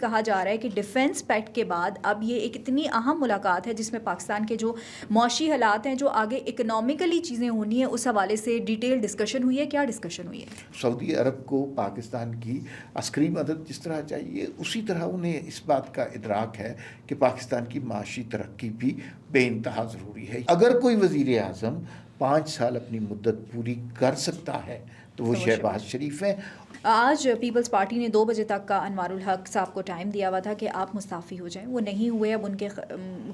کہا جا رہا ہے کہ ڈیفنس پیکٹ کے بعد اب یہ ایک اتنی اہم ملاقات ہے جس میں پاکستان کے جو معاشی حالات ہیں، جو آگے اکنامیکلی چیزیں ہونی ہیں، اس حوالے سے ڈیٹیل ڈسکشن ہوئی ہے. کیا ڈسکشن ہوئی ہے؟ سعودی عرب کو پاکستان کی عسکری مدد جس طرح چاہیے، اسی طرح انہیں اس بات کا ادراک ہے کہ پاکستان کی معاشی ترقی بھی بے انتہا ضروری ہے. اگر کوئی وزیر اعظم 5 سال اپنی مدت پوری کر سکتا ہے تو وہ شہباز شریف ہیں. آج پیپلز پارٹی نے 2 بجے تک کا انوار الحق صاحب کو ٹائم دیا ہوا تھا کہ آپ مستعفی ہو جائیں، وہ نہیں ہوئے. اب ان کے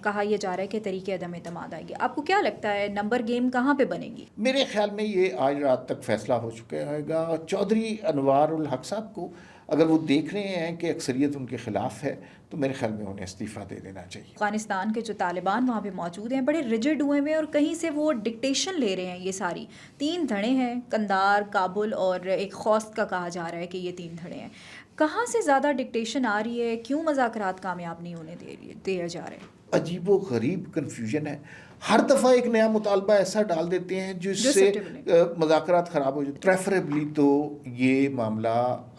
کہا یہ جا رہا ہے کہ طریقے عدم اعتماد آئے گی. آپ کو کیا لگتا ہے نمبر گیم کہاں پہ بنے گی؟ میرے خیال میں یہ آج رات تک فیصلہ ہو چکا ہے گا. چودھری انوار الحق صاحب کو اگر وہ دیکھ رہے ہیں کہ اکثریت ان کے خلاف ہے تو میرے خیال میں انہیں استعفیٰ دے دینا چاہیے. افغانستان کے جو طالبان وہاں پہ موجود ہیں بڑے ریجڈ ہوئے ہیں اور کہیں سے وہ ڈکٹیشن لے رہے ہیں. یہ ساری 3 دھڑے ہیں، قندار، کابل اور ایک خوست کا کہا جا رہا ہے کہ یہ 3 دھڑے ہیں. کہاں سے زیادہ ڈکٹیشن آ رہی ہے؟ کیوں مذاکرات کامیاب نہیں ہونے دیا جا رہے ہیں؟ عجیب و غریب کنفیوژن ہے. ہر دفعہ ایک نیا مطالبہ ایسا ڈال دیتے ہیں جس سے مذاکرات خراب ہو جاتے. پریفریبلی تو یہ معاملہ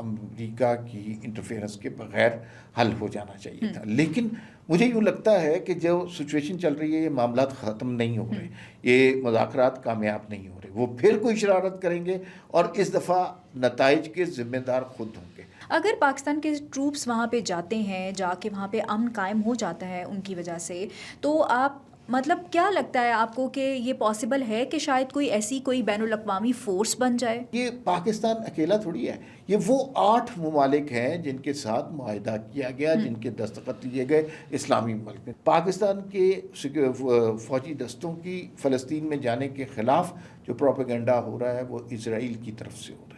امریکہ کی انٹرفیئرنس کے بغیر حل ہو جانا چاہیے تھا، لیکن مجھے یوں لگتا ہے کہ جو سچویشن چل رہی ہے یہ معاملات ختم نہیں ہو رہے، یہ مذاکرات کامیاب نہیں ہو رہے. وہ پھر کوئی شرارت کریں گے اور اس دفعہ نتائج کے ذمہ دار خود ہوں گے. اگر پاکستان کے ٹروپس وہاں پہ جاتے ہیں، جا کے وہاں پہ امن قائم ہو جاتا ہے ان کی وجہ سے، تو آپ مطلب کیا لگتا ہے آپ کو کہ یہ پاسبل ہے کہ شاید کوئی بین الاقوامی فورس بن جائے؟ یہ پاکستان اکیلا تھوڑی ہے، یہ وہ 8 ممالک ہیں جن کے ساتھ معاہدہ کیا گیا، جن کے دستخط لیے گئے اسلامی ملک میں. پاکستان کے فوجی دستوں کی فلسطین میں جانے کے خلاف جو پروپیگنڈا ہو رہا ہے وہ اسرائیل کی طرف سے ہو رہا ہے،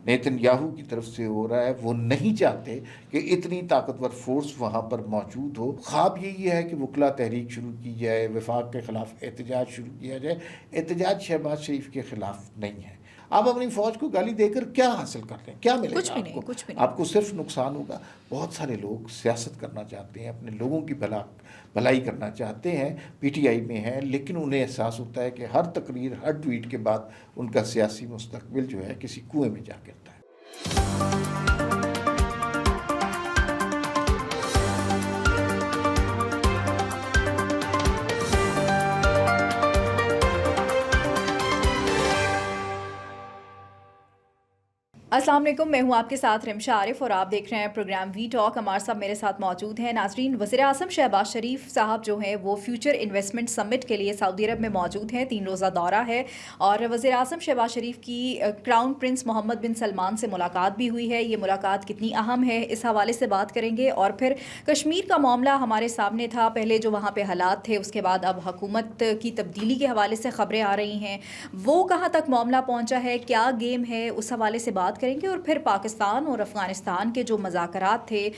نیتن یاہو کی طرف سے ہو رہا ہے. وہ نہیں چاہتے کہ اتنی طاقتور فورس وہاں پر موجود ہو. خواب یہی ہے کہ وکلا تحریک شروع کی جائے، وفاق کے خلاف احتجاج شروع کیا جائے. احتجاج شہباز شریف کے خلاف نہیں ہے. آپ اپنی فوج کو گالی دے کر کیا حاصل کر لیں؟ کیا ملے گا آپ کو؟ آپ کو صرف نقصان ہوگا. بہت سارے لوگ سیاست کرنا چاہتے ہیں، اپنے لوگوں کی بھلائی کرنا چاہتے ہیں، پی ٹی آئی میں ہیں، لیکن انہیں احساس ہوتا ہے کہ ہر تقریر، ہر ٹویٹ کے بعد ان کا سیاسی مستقبل جو ہے کسی کنویں میں جا گرتا ہے. السلام علیکم، میں ہوں آپ کے ساتھ رمشا عارف اور آپ دیکھ رہے ہیں پروگرام وی ٹاک. عمار صاحب میرے ساتھ موجود ہیں. ناظرین، وزیر اعظم شہباز شریف صاحب جو ہیں وہ فیوچر انویسٹمنٹ سمٹ کے لیے سعودی عرب میں موجود ہیں. 3 روزہ دورہ ہے اور وزیر اعظم شہباز شریف کی کراؤن پرنس محمد بن سلمان سے ملاقات بھی ہوئی ہے. یہ ملاقات کتنی اہم ہے اس حوالے سے بات کریں گے، اور پھر کشمیر کا معاملہ ہمارے سامنے تھا پہلے، جو وہاں پہ حالات تھے، اس کے بعد اب حکومت کی تبدیلی کے حوالے سے خبریں آ رہی ہیں، وہ کہاں تک معاملہ پہنچا ہے، کیا گیم ہے، اس حوالے سے بات کریں گے. اور پھر پاکستان اور افغانستان کے جو مذاکرات تھے،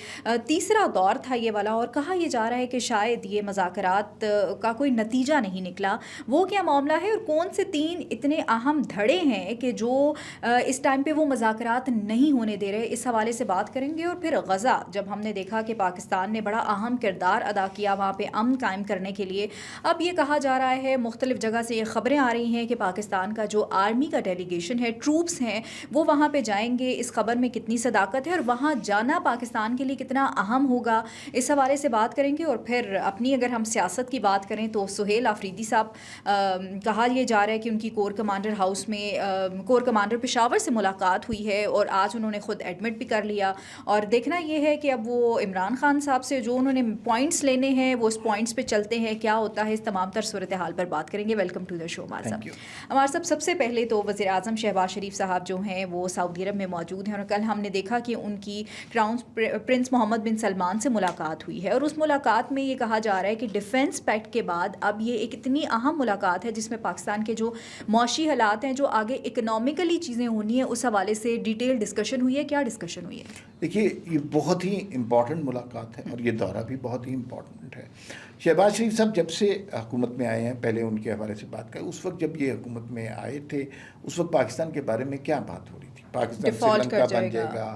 تیسرا دور تھا یہ والا، اور کہا یہ جا رہا ہے کہ شاید یہ مذاکرات کا کوئی نتیجہ نہیں نکلا. وہ کیا معاملہ ہے اور کون سے 3 اتنے اہم دھڑے ہیں کہ جو اس ٹائم پہ وہ مذاکرات نہیں ہونے دے رہے، اس حوالے سے بات کریں گے. اور پھر غزہ، جب ہم نے دیکھا کہ پاکستان نے بڑا اہم کردار ادا کیا وہاں پہ امن قائم کرنے کے لیے، اب یہ کہا جا رہا ہے، مختلف جگہ سے یہ خبریں آ رہی ہیں کہ پاکستان کا جو آرمی کا ڈیلیگیشن ہے، ٹروپس ہیں، وہ وہاں پہ جائیں گے. اس خبر میں کتنی صداقت ہے اور وہاں جانا پاکستان کے لیے کتنا اہم ہوگا، اس حوالے سے بات کریں گے. اور پھر اپنی اگر ہم سیاست کی بات کریں تو سہیل آفریدی صاحب، کہا یہ جا رہا ہے کہ ان کی کور کمانڈر ہاؤس میں کور کمانڈر پشاور سے ملاقات ہوئی ہے اور آج انہوں نے خود ایڈمٹ بھی کر لیا. اور دیکھنا یہ ہے کہ اب وہ عمران خان صاحب سے جو انہوں نے پوائنٹس لینے ہیں وہ اس پوائنٹس پہ چلتے ہیں، کیا ہوتا ہے. اس تمام تر صورتحال پر بات کریں گے. ویلکم ٹو دا شو عمار صاحب. عمار صاحب، سب سے پہلے تو وزیر اعظم شہباز شریف صاحب جو ہیں وہ سعودی عرب میں موجود ہیں، اور کل ہم نے دیکھا کہ ان کی کراؤن پرنس محمد بن سلمان سے ملاقات ہوئی ہے، اور اس ملاقات میں یہ کہا جا رہا ہے کہ ڈیفنس پیکٹ کے بعد اب یہ ایک اتنی اہم ملاقات ہے جس میں پاکستان کے جو معاشی حالات ہیں، جو آگے اکنامیکلی چیزیں ہونی ہیں، اس حوالے سے ڈیٹیل ڈسکشن ہوئی ہے. کیا ڈسکشن ہوئی ہے؟ دیکھیے، یہ بہت ہی امپورٹنٹ ملاقات ہے اور یہ دورہ بھی بہت ہی امپورٹنٹ ہے. شہباز شریف صاحب جب سے حکومت میں آئے ہیں، پہلے ان کے حوالے سے بات کریں، اس وقت جب یہ حکومت میں آئے تھے اس وقت پاکستان کے بارے میں کیا بات ہو رہی تھی؟ پاکستان سری لنکا بن جائے گا،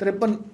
53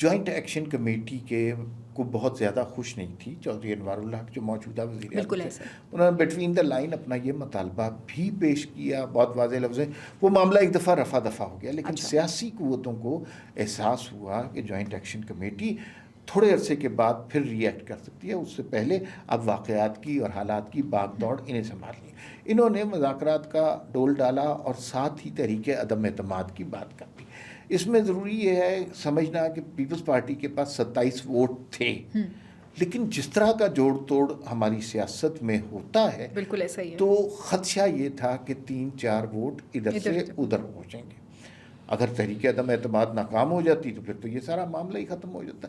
جوائنٹ ایکشن کمیٹی کے کو بہت زیادہ خوش نہیں تھی چودھری انوار الحق جو موجودہ وزیر بالکل اعظم تھے. ایسا. انہوں نے بٹوین دا لائن اپنا یہ مطالبہ بھی پیش کیا بہت واضح لفظ. وہ معاملہ ایک دفعہ رفع دفع ہو گیا, لیکن سیاسی قوتوں کو احساس ہوا کہ جوائنٹ ایکشن کمیٹی تھوڑے عرصے کے بعد پھر ری ایکٹ کر سکتی ہے, اس سے پہلے اب واقعات کی اور حالات کی باغ دوڑ انہیں سنبھالنی ہے. انہوں نے مذاکرات کا ڈول ڈالا اور ساتھ ہی تحریک عدم اعتماد کی بات کر دی. اس میں ضروری یہ ہے سمجھنا کہ پیپلز پارٹی کے پاس 27 ووٹ تھے, لیکن جس طرح کا جوڑ توڑ ہماری سیاست میں ہوتا ہے بالکل ایسا ہی ہے. تو خدشہ یہ تھا کہ 3-4 ووٹ ادھر سے ادھر ہو جائیں گے. اگر تحریک عدم اعتماد ناکام ہو جاتی تو پھر تو یہ سارا معاملہ ہی ختم ہو جاتا.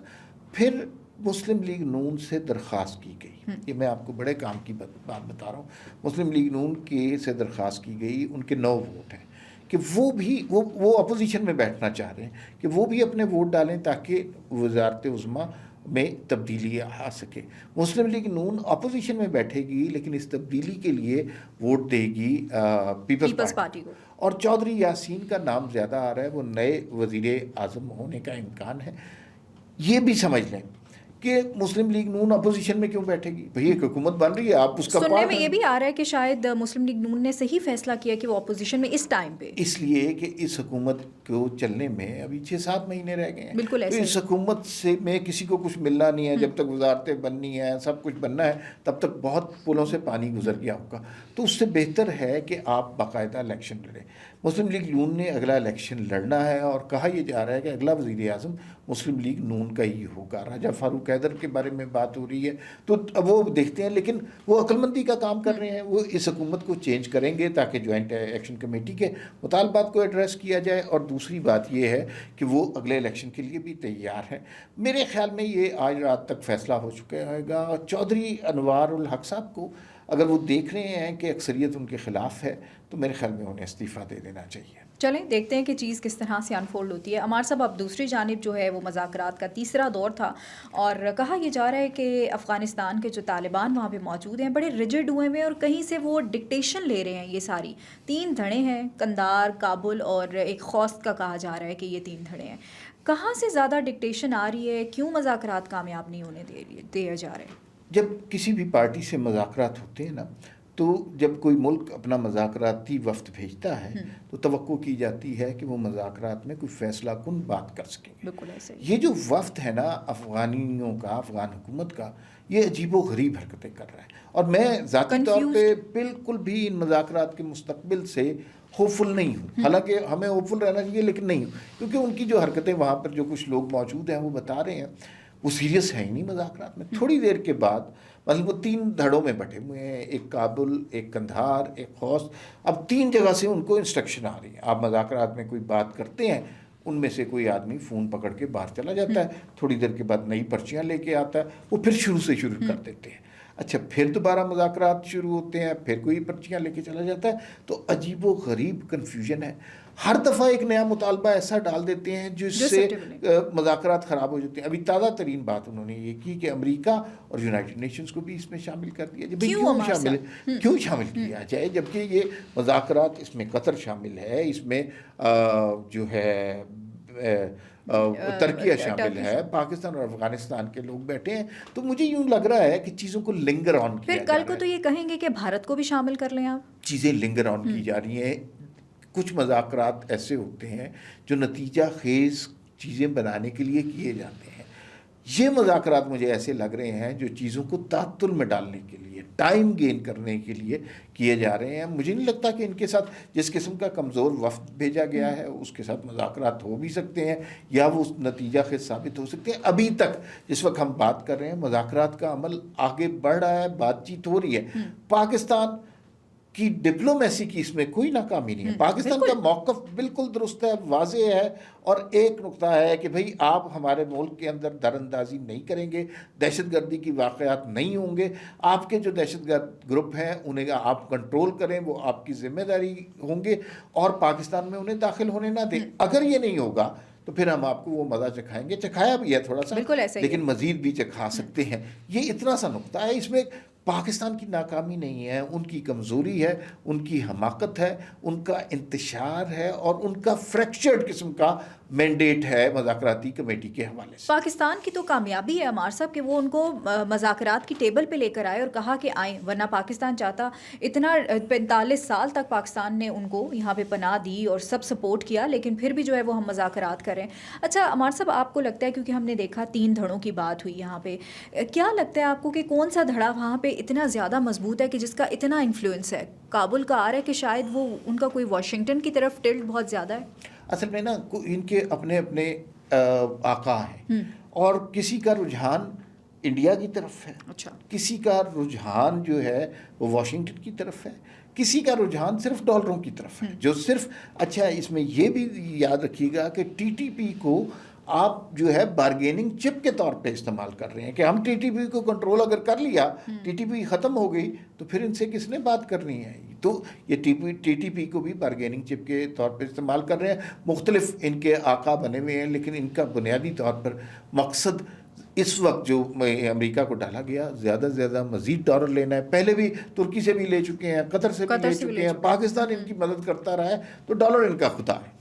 پھر مسلم لیگ نون سے درخواست کی گئی, یہ میں آپ کو بڑے کام کی بات بتا رہا ہوں. مسلم لیگ نون کے سے درخواست کی گئی, ان کے 9 ووٹ ہیں کہ وہ بھی وہ اپوزیشن میں بیٹھنا چاہ رہے ہیں کہ وہ بھی اپنے ووٹ ڈالیں تاکہ وزارت عظمیٰ میں تبدیلی آ سکے. مسلم لیگ نون اپوزیشن میں بیٹھے گی لیکن اس تبدیلی کے لیے ووٹ دے گی پیپلز پارٹی کو. اور چودھری یاسین کا نام زیادہ آ رہا ہے, وہ نئے وزیر اعظم ہونے کا امکان ہے. یہ بھی سمجھ لیں کہ مسلم لیگ نون اپوزیشن میں کیوں بیٹھے گی, بھئی ایک حکومت بن رہی ہے, آپ اس کا سننے پارٹ میں یہ بھی آ رہا ہے کہ شاید مسلم لیگ نون نے صحیح فیصلہ کیا کہ وہ اپوزیشن میں اس ٹائم پہ, اس لیے کہ اس حکومت کو چلنے میں ابھی 6-7 مہینے رہ گئے ہیں. بالکل تو اس حکومت سے میں کسی کو کچھ ملنا نہیں ہے, جب تک وزارتیں بننی ہیں سب کچھ بننا ہے تب تک بہت پلوں سے پانی گزر گیا ہوگا. تو اس سے بہتر ہے کہ آپ باقاعدہ الیکشن لڑیں. مسلم لیگ نون نے اگلا الیکشن لڑنا ہے اور کہا یہ جا رہا ہے کہ اگلا وزیر اعظم مسلم لیگ نون کا ہی ہوگا. راجہ فاروق حیدر کے بارے میں بات ہو رہی ہے تو اب وہ دیکھتے ہیں, لیکن وہ عقل مندی کا کام کر رہے ہیں. وہ اس حکومت کو چینج کریں گے تاکہ جوائنٹ ایکشن کمیٹی کے مطالبات کو ایڈریس کیا جائے. اور دوسری بات یہ ہے کہ وہ اگلے الیکشن کے لیے بھی تیار ہیں. میرے خیال میں یہ آج رات تک فیصلہ ہو چکا ہے گا. چودھری انوار الحق صاحب کو اگر وہ دیکھ رہے ہیں کہ اکثریت ان کے خلاف ہے تو میرے خیال میں انہیں استعفیٰ دے دینا چاہیے. چلیں دیکھتے ہیں کہ چیز کس طرح سے انفولڈ ہوتی ہے. عمار صاحب, اب دوسری جانب جو ہے وہ مذاکرات کا تیسرا دور تھا اور کہا یہ جا رہا ہے کہ افغانستان کے جو طالبان وہاں پہ موجود ہیں بڑے ریجڈ ہوئے ہیں اور کہیں سے وہ ڈکٹیشن لے رہے ہیں. یہ ساری 3 دھڑے ہیں, قندار, کابل اور ایک خوست کا کہا جا رہا ہے کہ یہ 3 دھڑے ہیں. کہاں سے زیادہ ڈکٹیشن آ رہی ہے, کیوں مذاکرات کامیاب نہیں ہونے دے جا رہے ہیں؟ جب کسی بھی پارٹی سے مذاکرات ہوتے ہیں نا, تو جب کوئی ملک اپنا مذاکراتی وفد بھیجتا ہے تو توقع کی جاتی ہے کہ وہ مذاکرات میں کوئی فیصلہ کن بات کر سکیں گے. بالکل ایسے ہی. یہ جو وفد ہے نا افغانیوں کا, افغان حکومت کا, یہ عجیب و غریب حرکتیں کر رہا ہے. اور میں ذاتی طور پہ بالکل بھی ان مذاکرات کے مستقبل سے ہوپ فل نہیں ہوں. حالانکہ ہمیں ہوپ فل رہنا چاہیے لیکن نہیں ہوں, کیونکہ ان کی جو حرکتیں وہاں پر جو کچھ لوگ موجود ہیں وہ بتا رہے ہیں وہ سیریس ہے ہی نہیں مذاکرات میں. تھوڑی دیر کے بعد مطلب وہ 3 دھڑوں میں بٹے ہوئے ہیں, ایک کابل, ایک قندھار, ایک خوست. اب 3 جگہ سے ان کو انسٹرکشن آ رہی ہے. آپ مذاکرات میں کوئی بات کرتے ہیں, ان میں سے کوئی آدمی فون پکڑ کے باہر چلا جاتا ہے, تھوڑی دیر کے بعد نئی پرچیاں لے کے آتا ہے, وہ پھر شروع کر دیتے ہیں. اچھا, پھر دوبارہ مذاکرات شروع ہوتے ہیں, پھر کوئی پرچیاں لے کے چلا جاتا ہے. تو عجیب و غریب کنفیوژن ہے. ہر دفعہ ایک نیا مطالبہ ایسا ڈال دیتے ہیں جس سے مذاکرات خراب ہو جاتے ہیں. ابھی تازہ ترین بات انہوں نے یہ کی کہ امریکہ اور یونائٹڈ نیشنز کو بھی اس میں شامل کر دیا جائے. کیوں شامل کیا جائے جبکہ یہ مذاکرات, اس میں قطر شامل ہے, اس میں جو ہے ترکیہ شامل ہے, پاکستان اور افغانستان کے لوگ بیٹھے ہیں. تو مجھے یوں لگ رہا ہے کہ چیزوں کو لنگر آن کیا پھر کل کو تو یہ کہیں گے کہ بھارت کو بھی شامل کر لیں آپ. چیزیں لنگر آن کی جا رہی ہیں. کچھ مذاکرات ایسے ہوتے ہیں جو نتیجہ خیز چیزیں بنانے کے لیے کیے جاتے ہیں. یہ مذاکرات مجھے ایسے لگ رہے ہیں جو چیزوں کو تعطل میں ڈالنے کے لیے, ٹائم گین کرنے کے لیے کیے جا رہے ہیں. مجھے نہیں لگتا کہ ان کے ساتھ جس قسم کا کمزور وفد بھیجا گیا ہے اس کے ساتھ مذاکرات ہو بھی سکتے ہیں یا وہ نتیجہ خیز ثابت ہو سکتے ہیں. ابھی تک جس وقت ہم بات کر رہے ہیں مذاکرات کا عمل آگے بڑھ رہا ہے, بات چیت ہو رہی ہے. پاکستان کی ڈپلومیسی کی اس میں کوئی ناکامی نہیں ہے. پاکستان کا موقف بالکل درست ہے, واضح ہے. اور ایک نقطہ ہے کہ بھئی آپ ہمارے ملک کے اندر در اندازی نہیں کریں گے, دہشت گردی کی واقعات نہیں ہوں گے, آپ کے جو دہشت گرد گروپ ہیں انہیں آپ کنٹرول کریں, وہ آپ کی ذمہ داری ہوں گے, اور پاکستان میں انہیں داخل ہونے نہ دیں. اگر یہ نہیں ہوگا تو پھر ہم آپ کو وہ مزہ چکھائیں گے. چکھایا بھی ہے تھوڑا سا, لیکن مزید بھی چکھا سکتے ہیں. یہ اتنا سا نقطہ ہے, اس میں پاکستان کی ناکامی نہیں ہے، ان کی کمزوری ہے، ان کی حماقت ہے، ان کا انتشار ہے اور ان کا فریکچرڈ قسم کا مینڈیٹ ہے مذاکراتی کمیٹی کے حوالے سے۔ پاکستان کی تو کامیابی ہے عمار صاحب کہ وہ ان کو مذاکرات کی ٹیبل پہ لے کر آئے اور کہا کہ آئیں، ورنہ پاکستان چاہتا اتنا 45 سال تک پاکستان نے ان کو یہاں پہ پناہ دی اور سب سپورٹ کیا، لیکن پھر بھی جو ہے وہ ہم مذاکرات کریں۔ اچھا عمار صاحب، آپ کو لگتا ہے، کیونکہ ہم نے دیکھا 3 دھڑوں کی بات ہوئی یہاں پہ، کیا لگتا ہے آپ کو کہ کون سا دھڑا وہاں پہ اتنا زیادہ مضبوط ہے کہ جس کا اتنا انفلوئنس ہے؟ کابل کا آ رہا ہے کہ شاید وہ ان کا کوئی واشنگٹن کی طرف ٹلٹ بہت زیادہ ہے؟ اصل میں نا ان کے اپنے اپنے آقا ہیں، اور کسی کا رجحان انڈیا کی طرف ہے، اچھا، کسی کا رجحان جو ہے وہ واشنگٹن کی طرف ہے، کسی کا رجحان صرف ڈالروں کی طرف ہے، جو صرف اچھا اس میں یہ بھی یاد رکھیے گا کہ ٹی ٹی پی کو آپ جو ہے بارگیننگ چپ کے طور پہ استعمال کر رہے ہیں کہ ہم ٹی ٹی پی کو کنٹرول اگر کر لیا، ٹی ٹی پی ختم ہو گئی تو پھر ان سے کس نے بات کرنی ہے؟ تو یہ ٹی ٹی پی کو بھی بارگیننگ چپ کے طور پر استعمال کر رہے ہیں۔ مختلف ان کے آقا بنے ہوئے ہیں، لیکن ان کا بنیادی طور پر مقصد اس وقت جو امریکہ کو ڈالا گیا، زیادہ سے زیادہ مزید ڈالر لینا ہے۔ پہلے بھی ترکی سے بھی لے چکے ہیں، قطر سے بھی لے چکے ہیں، پاکستان ان کی مدد کرتا رہا ہے، تو ڈالر ان کا خدا ہے۔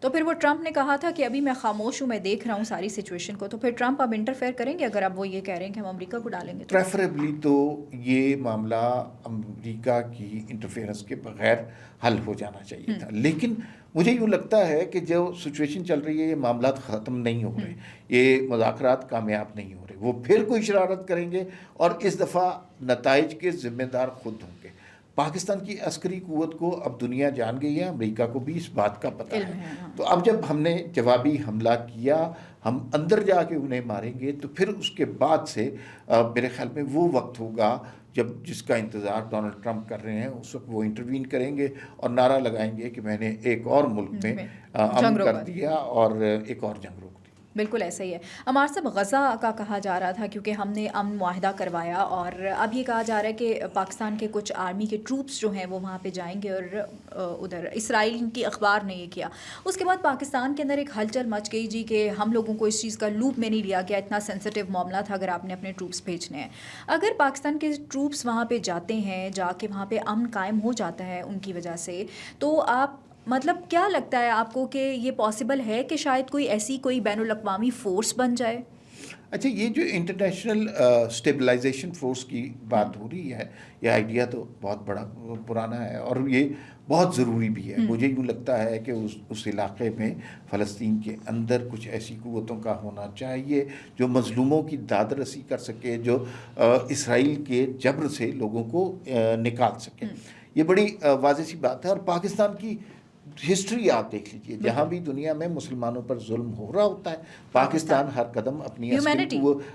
تو پھر وہ ٹرمپ نے کہا تھا کہ ابھی میں خاموش ہوں، میں دیکھ رہا ہوں ساری سچویشن کو، تو پھر ٹرمپ اب انٹرفیئر کریں گے اگر اب وہ یہ کہہ رہے ہیں کہ ہم امریکہ کو ڈالیں گے؟ پریفریبلی تو یہ معاملہ امریکہ کی انٹرفیئرنس کے بغیر حل ہو جانا چاہیے تھا، لیکن مجھے یوں لگتا ہے کہ جو سچویشن چل رہی ہے یہ معاملات ختم نہیں ہو رہے، یہ مذاکرات کامیاب نہیں ہو رہے، وہ پھر کوئی شرارت کریں گے اور اس دفعہ نتائج کے ذمہ دار خود ہوں گے۔ پاکستان کی عسکری قوت کو اب دنیا جان گئی ہے، امریکہ کو بھی اس بات کا پتہ ہے، تو اب جب ہم نے جوابی حملہ کیا، ہم اندر جا کے انہیں ماریں گے، تو پھر اس کے بعد سے میرے خیال میں وہ وقت ہوگا جس کا انتظار ڈونلڈ ٹرمپ کر رہے ہیں، اس وقت وہ انٹروین کریں گے اور نعرہ لگائیں گے کہ میں نے ایک اور ملک میں امن کر دیا اور ایک اور جنگ روک دی۔ بالکل ایسا ہی ہے عمار صاحب۔ غزہ کا کہا جا رہا تھا کیونکہ ہم نے امن معاہدہ کروایا، اور اب یہ کہا جا رہا ہے کہ پاکستان کے کچھ آرمی کے ٹروپس جو ہیں وہ وہاں پہ جائیں گے، اور ادھر اسرائیل کی اخبار نے یہ کیا۔ اس کے بعد پاکستان کے اندر ایک ہلچل مچ گئی جی کہ ہم لوگوں کو اس چیز کا لوپ میں نہیں لیا گیا، اتنا سینسٹیو معاملہ تھا اگر آپ نے اپنے ٹروپس بھیجنے ہیں۔ اگر پاکستان کے ٹروپس وہاں پہ جاتے ہیں، جا کے وہاں پہ امن قائم ہو جاتا ہے ان کی وجہ سے، تو آپ مطلب کیا لگتا ہے آپ کو کہ یہ پاسبل ہے کہ شاید کوئی بین الاقوامی فورس بن جائے؟ اچھا، یہ جو انٹرنیشنل اسٹیبلائزیشن فورس کی بات ہو رہی ہے، یہ آئیڈیا تو بہت بڑا پرانا ہے اور یہ بہت ضروری بھی ہے۔ مجھے یوں لگتا ہے کہ اس علاقے میں فلسطین کے اندر کچھ ایسی قوتوں کا ہونا چاہیے جو مظلوموں کی داد رسی کر سکے، جو اسرائیل کے جبر سے لوگوں کو نکال سکے۔ یہ بڑی واضح سی بات ہے، اور پاکستان کی ہسٹری آپ دیکھ لیجئے، جہاں بھی دنیا میں مسلمانوں پر ظلم ہو رہا ہوتا ہے، پاکستان ہر قدم اپنی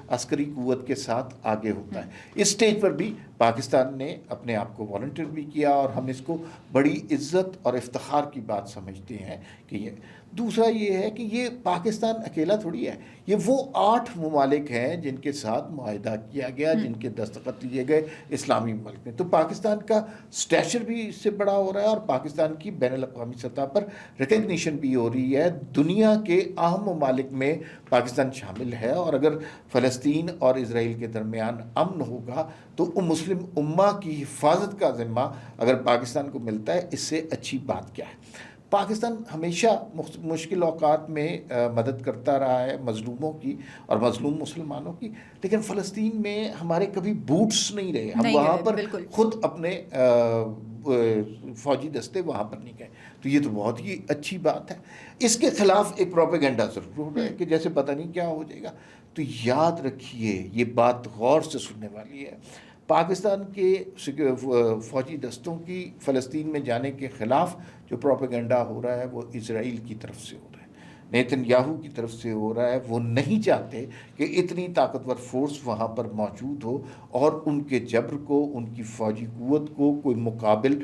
عسکری قوت کے ساتھ آگے ہوتا ہے۔ اس سٹیج پر بھی پاکستان نے اپنے آپ کو والنٹیئر بھی کیا، اور ہم اس کو بڑی عزت اور افتخار کی بات سمجھتے ہیں کہ یہ۔ دوسرا یہ ہے کہ یہ پاکستان اکیلا تھوڑی ہے، یہ وہ 8 ممالک ہیں جن کے ساتھ معاہدہ کیا گیا، جن کے دستخط لیے گئے اسلامی ملک میں۔ تو پاکستان کا اسٹیچر بھی اس سے بڑا ہو رہا ہے، اور پاکستان کی بین الاقوامی سطح پر ریکگنیشن بھی ہو رہی ہے۔ دنیا کے اہم ممالک میں پاکستان شامل ہے، اور اگر فلسطین اور اسرائیل کے درمیان امن ہوگا تو مسلم امہ کی حفاظت کا ذمہ اگر پاکستان کو ملتا ہے، اس سے اچھی بات کیا ہے؟ پاکستان ہمیشہ مشکل اوقات میں مدد کرتا رہا ہے مظلوموں کی اور مظلوم مسلمانوں کی، لیکن فلسطین میں ہمارے کبھی بوٹس نہیں رہے، ہم وہاں پر خود اپنے فوجی دستے وہاں پر نہیں گئے، تو یہ تو بہت ہی اچھی بات ہے۔ اس کے خلاف ایک پروپیگنڈا ضرور ہو رہا ہے کہ جیسے پتہ نہیں کیا ہو جائے گا، تو یاد رکھیے یہ بات غور سے سننے والی ہے۔ پاکستان کے فوجی دستوں کی فلسطین میں جانے کے خلاف جو پروپیگنڈا ہو رہا ہے وہ اسرائیل کی طرف سے ہو رہا ہے، نیتن یاہو کی طرف سے ہو رہا ہے۔ وہ نہیں چاہتے کہ اتنی طاقتور فورس وہاں پر موجود ہو اور ان کے جبر کو، ان کی فوجی قوت کو کوئی مقابل